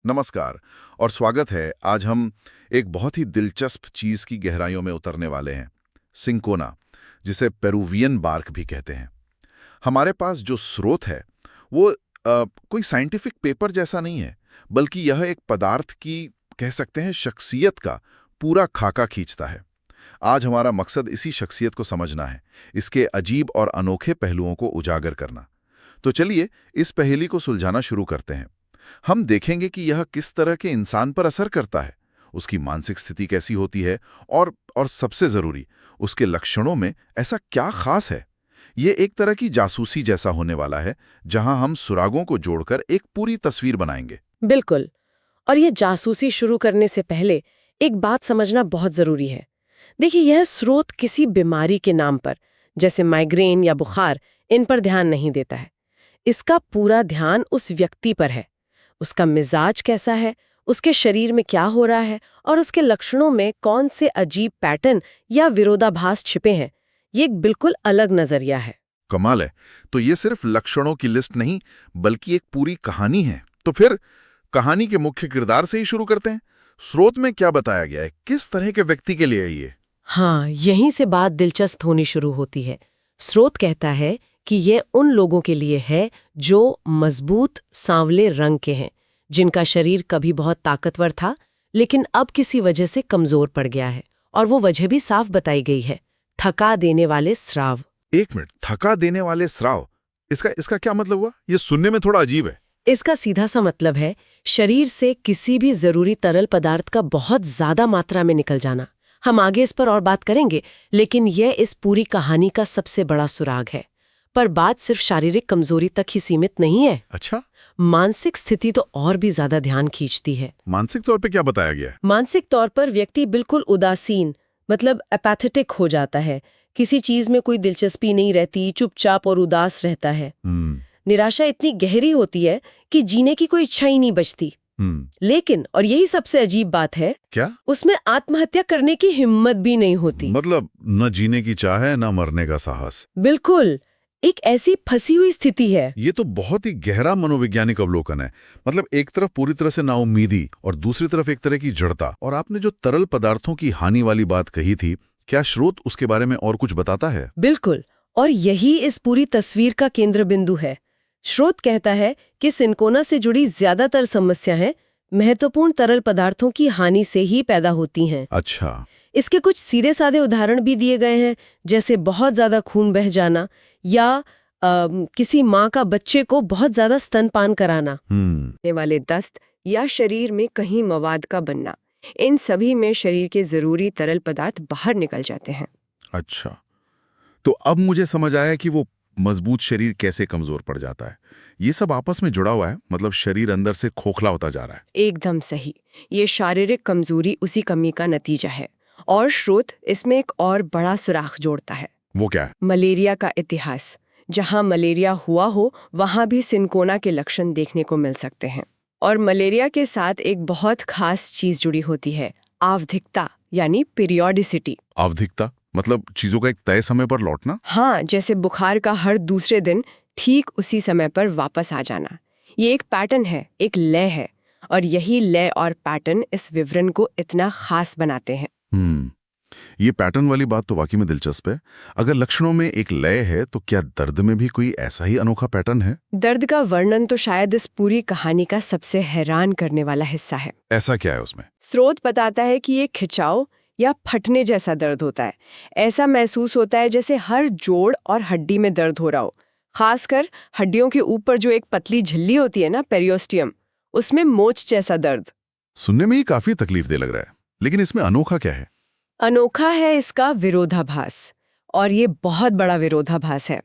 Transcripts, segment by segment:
नमस्कार और स्वागत है। आज हम एक बहुत ही दिलचस्प चीज की गहराइयों में उतरने वाले हैं, सिंकोना, जिसे पेरुवियन बार्क भी कहते हैं। हमारे पास जो स्रोत है वो कोई साइंटिफिक पेपर जैसा नहीं है, बल्कि यह एक पदार्थ की, कह सकते हैं, शख्सियत का पूरा खाका खींचता है। आज हमारा मकसद इसी शख्सियत को समझना है, इसके अजीब और अनोखे पहलुओं को उजागर करना। तो चलिए इस पहेली को सुलझाना शुरू करते हैं। हम देखेंगे कि यह किस तरह के इंसान पर असर करता है, उसकी मानसिक स्थिति कैसी होती है और सबसे जरूरी, उसके लक्षणों में ऐसा क्या खास है। ये एक तरह की जासूसी जैसा होने वाला है, जहां हम सुरागों को जोड़कर एक पूरी तस्वीर बनाएंगे। बिल्कुल। और ये जासूसी शुरू करने से पहले एक बात समझना बहुत जरूरी है। देखिए, यह स्रोत किसी बीमारी के नाम पर, जैसे माइग्रेन या बुखार, इन पर ध्यान नहीं देता है। इसका पूरा ध्यान उस व्यक्ति पर है। उसका मिजाज कैसा है, उसके शरीर में क्या हो रहा है और उसके लक्षणों में कौन से अजीब पैटर्न या विरोधाभास छिपे हैं। ये एक बिल्कुल अलग नजरिया है। कमाल है। तो ये सिर्फ लक्षणों की लिस्ट नहीं, बल्कि एक पूरी कहानी है। तो फिर कहानी के मुख्य किरदार से ही शुरू करते हैं। स्रोत में क्या बताया गया है, किस तरह के व्यक्ति के लिए है ये? हाँ, यहीं से बात दिलचस्प होनी शुरू होती है। स्रोत कहता है कि ये उन लोगों के लिए है जो मजबूत सांवले रंग के हैं, जिनका शरीर कभी बहुत ताकतवर था लेकिन अब किसी वजह से कमजोर पड़ गया है। और वो वजह भी साफ बताई गई है, थका देने वाले स्राव। एक मिनट, थका देने वाले स्राव, इसका क्या मतलब हुआ? ये सुनने में थोड़ा अजीब है। इसका सीधा सा मतलब है शरीर से किसी भी जरूरी तरल पदार्थ का बहुत ज्यादा मात्रा में निकल जाना। हम आगे इस पर और बात करेंगे, लेकिन यह इस पूरी कहानी का सबसे बड़ा सुराग है। पर बात सिर्फ शारीरिक कमजोरी तक ही सीमित नहीं है। अच्छा, मानसिक स्थिति तो और भी ज्यादा ध्यान खींचती है। मानसिक तौर पे क्या बताया गया है? मानसिक तौर पर व्यक्ति बिल्कुल उदासीन, मतलब एपैथेटिक हो जाता है। किसी चीज में कोई दिलचस्पी नहीं रहती, चुपचाप और उदास रहता है। निराशा इतनी गहरी होती है कि जीने की कोई इच्छा ही नहीं बचती। लेकिन, और यही सबसे अजीब बात है, क्या? उसमें आत्महत्या करने की हिम्मत भी नहीं होती। मतलब न जीने की चाह है, न मरने का साहस। बिल्कुल, एक ऐसी फंसी हुई स्थिति है। ये तो बहुत ही गहरा मनोवैज्ञानिक अवलोकन है। मतलब एक तरफ पूरी तरह से नाउम्मीदी और दूसरी तरफ एक तरह की जड़ता। और आपने जो तरल पदार्थों की हानि वाली बात कही थी, क्या स्रोत उसके बारे में और कुछ बताता है? बिल्कुल, और यही इस पूरी तस्वीर का केंद्र बिंदु है। स्रोत कहता है कि सिंकोना से जुड़ी ज्यादातर समस्याएं महत्वपूर्ण तरल पदार्थों की हानि से ही पैदा होती हैं। अच्छा। इसके कुछ सीधे साधे उदाहरण भी दिए गए हैं, जैसे बहुत ज्यादा खून बह जाना या किसी माँ का बच्चे को बहुत ज्यादा स्तनपान कराना, होने वाले दस्त या शरीर में कहीं मवाद का बनना। इन सभी में शरीर के जरूरी तरल पदार्थ बाहर निकल जाते हैं। अच्छा, तो अब मुझे समझ आया कि वो मजबूत शरीर कैसे कमजोर पड़ जाता है। ये सब आपस में जुड़ा हुआ है, मतलब शरीर अंदर से खोखला होता जा रहा है। एकदम सही, ये शारीरिक कमजोरी उसी कमी का नतीजा है। और स्रोत इसमें एक और बड़ा सुराख जोड़ता है। वो क्या है? मलेरिया का इतिहास। जहां मलेरिया हुआ हो वहां भी सिंकोना के लक्षण देखने को मिल सकते हैं। और मलेरिया के साथ एक बहुत खास चीज जुड़ी होती है, आवधिकता, यानी पीरियोडिसिटी। आवधिकता मतलब चीजों का एक तय समय पर लौटना? हाँ, जैसे बुखार का हर दूसरे दिन ठीक उसी समय पर वापस आ जाना। ये एक पैटर्न है, एक लय है, और यही लय और पैटर्न इस विवरण को इतना खास बनाते हैं। ये पैटर्न वाली बात तो वाकई में दिलचस्प है। अगर लक्षणों में एक लय है, तो क्या दर्द में भी कोई ऐसा ही अनोखा पैटर्न है? दर्द का वर्णन तो शायद इस पूरी कहानी का सबसे हैरान करने वाला हिस्सा है। ऐसा क्या है उसमें? स्रोत बताता है कि ये खिंचाव या फटने जैसा दर्द होता है। ऐसा महसूस होता है जैसे हर जोड़ और हड्डी में दर्द हो रहा हो। खासकर हड्डियों के ऊपर जो एक पतली झिल्ली होती है ना, पेरियोस्टियम, उसमें मोच जैसा दर्द। सुनने में ही काफी तकलीफ दे लग रहा है, लेकिन इसमें अनोखा क्या है? अनोखा है इसका विरोधाभास, और ये बहुत बड़ा विरोधाभास है।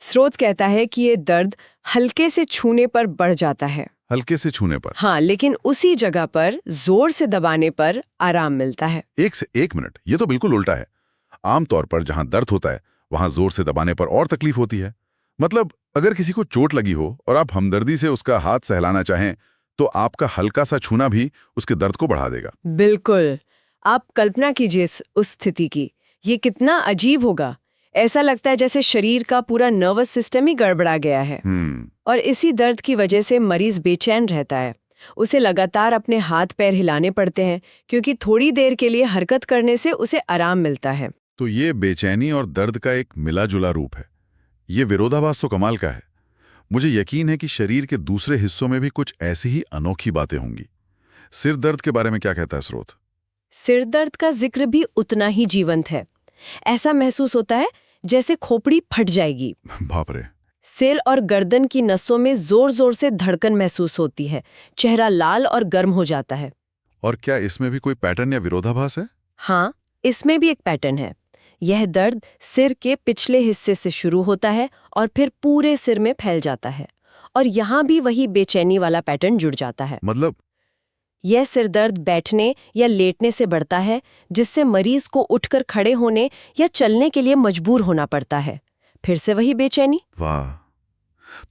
स्रोत कहता है कि ये दर्द हल्के से छूने पर बढ़ जाता है। हल्के से छूने पर? हाँ, लेकिन उसी जगह पर जोर से दबाने पर आराम मिलता है। एक मिनट, ये तो बिल्कुल उल्टा है। आमतौर पर जहां दर्द होता है वहां जोर से दबाने पर और तकलीफ होती है। मतलब अगर किसी को चोट लगी हो और आप हमदर्दी से उसका हाथ सहलाना चाहें, तो आपका हल्का सा छूना भी उसके दर्द को बढ़ा देगा। बिल्कुल, आप कल्पना कीजिए उस स्थिति की। ये कितना अजीब होगा। ऐसा लगता है जैसे शरीर का पूरा नर्वस सिस्टम ही गड़बड़ा गया है। और इसी दर्द की वजह से मरीज बेचैन रहता है, उसे लगातार अपने हाथ पैर हिलाने पड़ते हैं क्योंकि थोड़ी देर के लिए हरकत करने से उसे आराम मिलता है। तो ये बेचैनी और दर्द का एक मिला जुला रूप है। ये विरोधाभास तो कमाल का है। मुझे यकीन है कि शरीर के दूसरे हिस्सों में भी कुछ ऐसी ही अनोखी बातें होंगी। सिर दर्द के बारे में क्या कहता है स्रोत? सिर दर्द का जिक्र भी उतना ही जीवंत है। ऐसा महसूस होता है जैसे खोपड़ी फट जाएगी। बाप रे। सिर और गर्दन की नसों में जोर जोर से धड़कन महसूस होती है। चेहरा लाल और गर्म हो जाता है। और क्या इसमें भी कोई पैटर्न या विरोधाभास है? हाँ, इसमें भी एक पैटर्न है। यह दर्द सिर के पिछले हिस्से से शुरू होता है और फिर पूरे सिर में फैल जाता है। और यहाँ भी वही बेचैनी वाला पैटर्न जुड़ जाता है। मतलब? यह सिर दर्द बैठने या लेटने से बढ़ता है, जिससे मरीज को उठकर खड़े होने या चलने के लिए मजबूर होना पड़ता है। फिर से वही बेचैनी। वाह,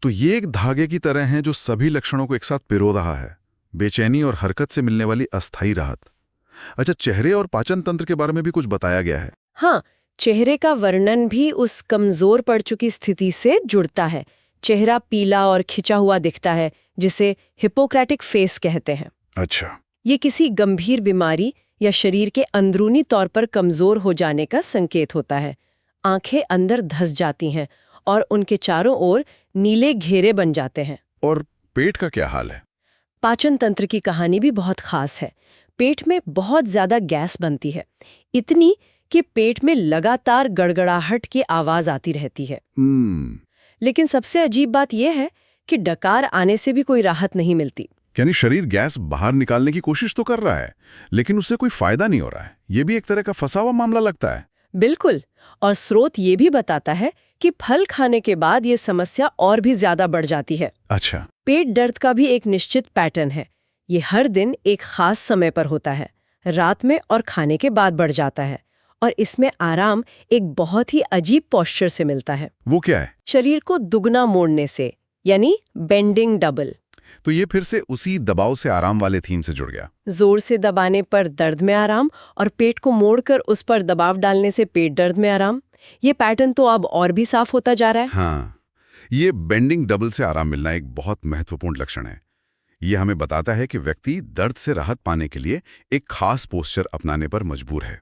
तो ये एक धागे की तरह है जो सभी लक्षणों को एक साथ पिरो रहा है। बेचैनी और हरकत से मिलने वाली अस्थायी राहत। अच्छा, चेहरे और पाचन तंत्र के बारे में भी कुछ बताया गया है? हाँ, चेहरे का वर्णन भी उस कमजोर पड़ चुकी स्थिति से जुड़ता है। चेहरा पीला और खिंचा हुआ दिखता है, जिसे हिपोक्रेटिक फेस कहते हैं। अच्छा। ये किसी गंभीर बीमारी या शरीर के अंदरूनी तौर पर कमजोर हो जाने का संकेत होता है। आंखें अंदर धंस जाती हैं और उनके चारों ओर नीले घेरे बन जाते हैं। और पेट का क्या हाल है? पाचन तंत्र की कहानी भी बहुत खास है। पेट में बहुत ज्यादा गैस बनती है, इतनी कि पेट में लगातार गड़गड़ाहट की आवाज आती रहती है। लेकिन सबसे अजीब बात यह है कि डकार आने से भी कोई राहत नहीं मिलती। यानी शरीर गैस बाहर निकालने की कोशिश तो कर रहा है, लेकिन उससे कोई फायदा नहीं हो रहा है। ये भी एक तरह का फंसा हुआ मामला लगता है। बिल्कुल। और स्रोत ये भी बताता है कि फल खाने के बाद ये समस्या और भी ज्यादा बढ़ जाती है। अच्छा। पेट दर्द का भी एक निश्चित पैटर्न है। ये हर दिन एक खास समय पर होता है, रात में और खाने के बाद बढ़ जाता है। और इसमें आराम एक बहुत ही अजीब पोस्चर से मिलता है। वो क्या है? शरीर को दुगना मोड़ने से, यानी बेंडिंग डबल। तो ये फिर से उसी दबाव से आराम वाले थीम से जुड़ गया। जोर से दबाने पर दर्द में आराम और पेट को मोड़कर उस पर दबाव डालने से पेट दर्द में आराम। ये पैटर्न तो अब और भी साफ होता जा रहा है। हाँ, ये बेंडिंग डबल से आराम मिलना एक बहुत महत्वपूर्ण लक्षण है। ये हमें बताता है कि व्यक्ति दर्द से राहत पाने के लिए एक खास पोस्चर अपनाने पर मजबूर है।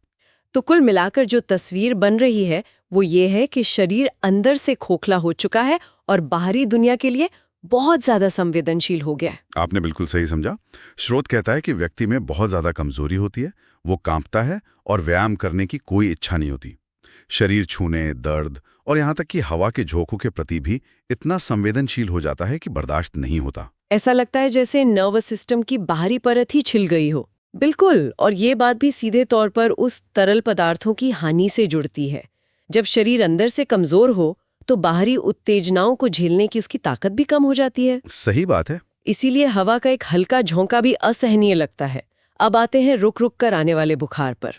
तो कुल मिलाकर जो तस्वीर बन रही है वो ये है कि शरीर अंदर से खोखला हो चुका है और बाहरी दुनिया के लिए बहुत ज्यादा संवेदनशील हो गया है। आपने बिल्कुल सही समझा। स्रोत कहता है कि व्यक्ति में बहुत ज्यादा कमजोरी होती है, वो कांपता है और व्यायाम करने की कोई इच्छा नहीं होती। शरीर छूने, दर्द और यहाँ तक कि हवा के झोंकों के प्रति भी इतना संवेदनशील हो जाता है कि बर्दाश्त नहीं होता। ऐसा लगता है जैसे नर्वस सिस्टम की बाहरी परत ही छिल गई हो। बिल्कुल। और ये बात भी सीधे तौर पर उस तरल पदार्थों की हानि से जुड़ती है। जब शरीर अंदर से कमजोर हो तो बाहरी उत्तेजनाओं को झेलने की उसकी ताकत भी कम हो जाती है। सही बात है। इसीलिए हवा का एक हल्का झोंका भी असहनीय लगता है। अब आते हैं रुक रुक कर आने वाले बुखार पर।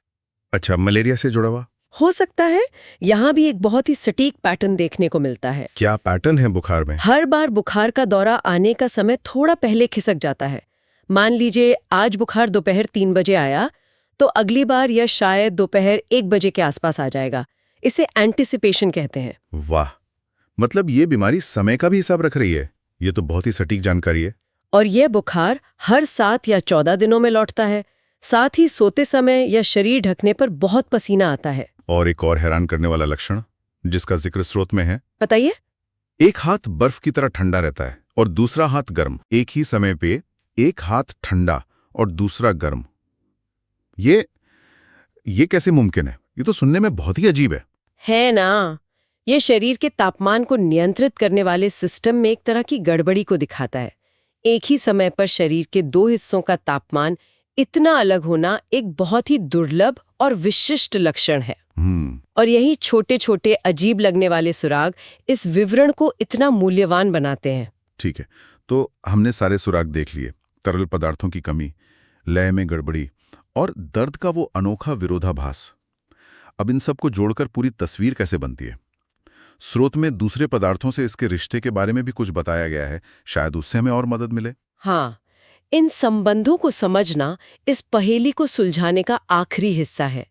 अच्छा, मलेरिया से जुड़ा हुआ हो सकता है। यहाँ भी एक बहुत ही सटीक पैटर्न देखने को मिलता है। क्या पैटर्न है बुखार में? हर बार बुखार का दौरा आने का समय थोड़ा पहले खिसक जाता है। मान लीजिए आज बुखार दोपहर 3 बजे आया, तो अगली बार यह शायद दोपहर 1 बजे के आसपास आ जाएगा। इसे एंटिसिपेशन कहते हैं। वाह, मतलब ये बीमारी समय का भी हिसाब रख रही है। ये तो बहुत ही सटीक जानकारी है। और यह बुखार हर 7 या 14 दिनों में लौटता है। साथ ही सोते समय या शरीर ढकने पर बहुत पसीना आता है। और एक और हैरान करने वाला लक्षण जिसका जिक्र स्रोत में है, बताइए। एक हाथ बर्फ की तरह ठंडा रहता है और दूसरा हाथ गर्म। एक ही समय पे एक हाथ ठंडा और दूसरा गर्म। ये कैसे मुमकिन है? ये तो सुनने में बहुत ही अजीब है ना? ये शरीर के तापमान को नियंत्रित करने वाले सिस्टम में एक तरह की गड़बड़ी को दिखाता है। एक ही समय पर शरीर के 2 हिस्सों का तापमान इतना अलग होना एक बहुत ही दुर्लभ और विशिष्ट लक्षण है। और यही छोटे छोटे अजीब लगने वाले सुराग इस विवरण को इतना मूल्यवान बनाते हैं। ठीक है, तो हमने सारे सुराग देख लिए। तरल पदार्थों की कमी, लय में गड़बड़ी और दर्द का वो अनोखा विरोधाभास। अब इन सब को जोड़कर पूरी तस्वीर कैसे बनती है? स्रोत में दूसरे पदार्थों से इसके रिश्ते के बारे में भी कुछ बताया गया है। शायद उससे हमें और मदद मिले। हाँ, इन संबंधों को समझना इस पहेली को सुलझाने का आखिरी हिस्सा है।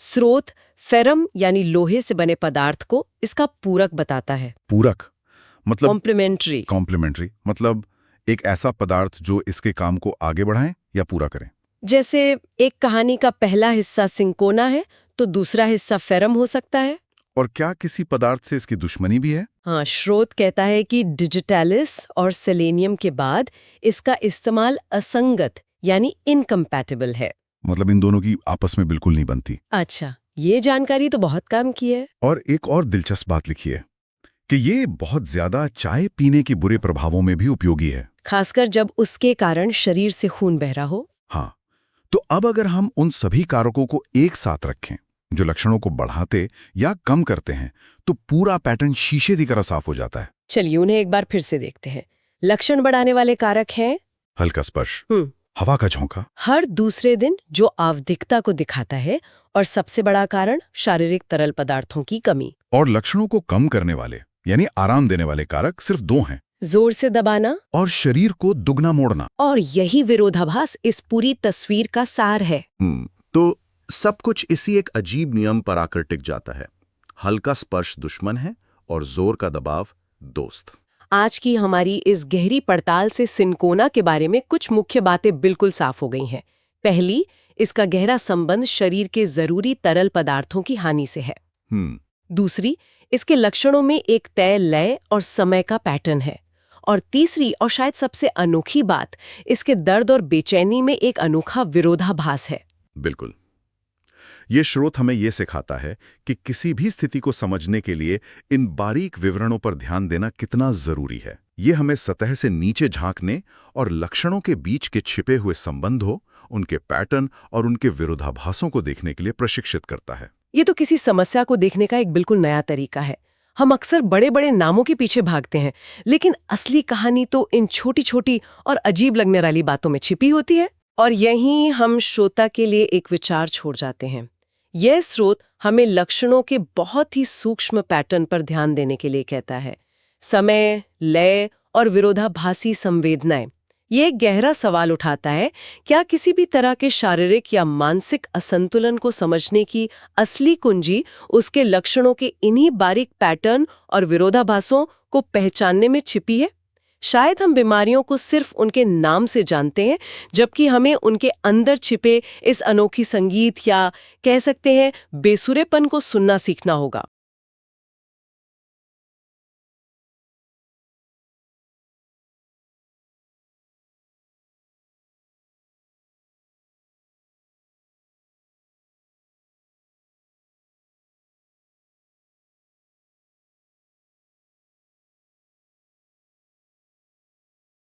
स्रोत फेरम यानी लोहे से बने पदार्थ को इसका पूरक बताता है। पूरक मतलब? कॉम्प्लीमेंट्री। कॉम्प्लीमेंट्री मतलब एक ऐसा पदार्थ जो इसके काम को आगे बढ़ाए या पूरा करें। जैसे एक कहानी का पहला हिस्सा सिंकोना है तो दूसरा हिस्सा फेरम हो सकता है। और क्या किसी पदार्थ से इसकी दुश्मनी भी है? हाँ, स्रोत कहता है कि डिजिटलिस और सेलेनियम के बाद इसका इस्तेमाल असंगत यानी इनकम्पैटिबल है। मतलब इन दोनों की आपस में बिल्कुल नहीं बनती। अच्छा, ये जानकारी तो बहुत काम की है। और एक और दिलचस्प बात लिखी है कि ये बहुत ज्यादा चाय पीने के बुरे प्रभावों में भी उपयोगी है, खासकर जब उसके कारण शरीर से खून बह रहा हो। हाँ। तो अब अगर हम उन सभी कारकों को एक साथ रखें जो लक्षणों को बढ़ाते या कम करते हैं, तो पूरा पैटर्न शीशे की तरह साफ हो जाता है। चलिए उन्हें एक बार फिर से देखते हैं। लक्षण बढ़ाने वाले कारक हैं हल्का स्पर्श, हवा का झोंका, हर दूसरे दिन जो आवधिकता को दिखाता है, और सबसे बड़ा कारण शारीरिक तरल पदार्थों की कमी। और लक्षणों को कम करने वाले यानी आराम देने वाले कारक सिर्फ 2 हैं, जोर से दबाना और शरीर को दुगना मोड़ना। और यही विरोधाभास इस पूरी तस्वीर का सार है। तो सब कुछ इसी एक अजीब नियम पर आकर टिक जाता है। हल्का स्पर्श दुश्मन है और जोर का दबाव दोस्त। आज की हमारी इस गहरी पड़ताल से सिंकोना के बारे में कुछ मुख्य बातें बिल्कुल साफ हो गई हैं। पहली, इसका गहरा संबंध शरीर के जरूरी तरल पदार्थों की हानि से है। दूसरी, इसके लक्षणों में एक तय लय और समय का पैटर्न है। और तीसरी और शायद सबसे अनोखी बात, इसके दर्द और बेचैनी में एक अनोखा विरोधाभास है। बिल्कुल। ये स्रोत हमें ये सिखाता है कि किसी भी स्थिति को समझने के लिए इन बारीक विवरणों पर ध्यान देना कितना जरूरी है। ये हमें सतह से नीचे झांकने और लक्षणों के बीच के छिपे हुए संबंधों, उनके पैटर्न और उनके विरोधाभासों को देखने के लिए प्रशिक्षित करता है। ये तो किसी समस्या को देखने का एक बिल्कुल नया तरीका है। हम अक्सर बड़े बड़े नामों के पीछे भागते हैं, लेकिन असली कहानी तो इन छोटी छोटी और अजीब लगने वाली बातों में छिपी होती है। और यहीं हम श्रोता के लिए एक विचार छोड़ जाते हैं। यह स्रोत हमें लक्षणों के बहुत ही सूक्ष्म पैटर्न पर ध्यान देने के लिए कहता है। समय, लय और विरोधाभासी संवेदनाएं। ये एक गहरा सवाल उठाता है, क्या किसी भी तरह के शारीरिक या मानसिक असंतुलन को समझने की असली कुंजी उसके लक्षणों के इन्हीं बारीक पैटर्न और विरोधाभासों को पहचानने में छिपी है? शायद हम बीमारियों को सिर्फ उनके नाम से जानते हैं, जबकि हमें उनके अंदर छिपे इस अनोखी संगीत या कह सकते हैं बेसुरेपन को सुनना सीखना होगा।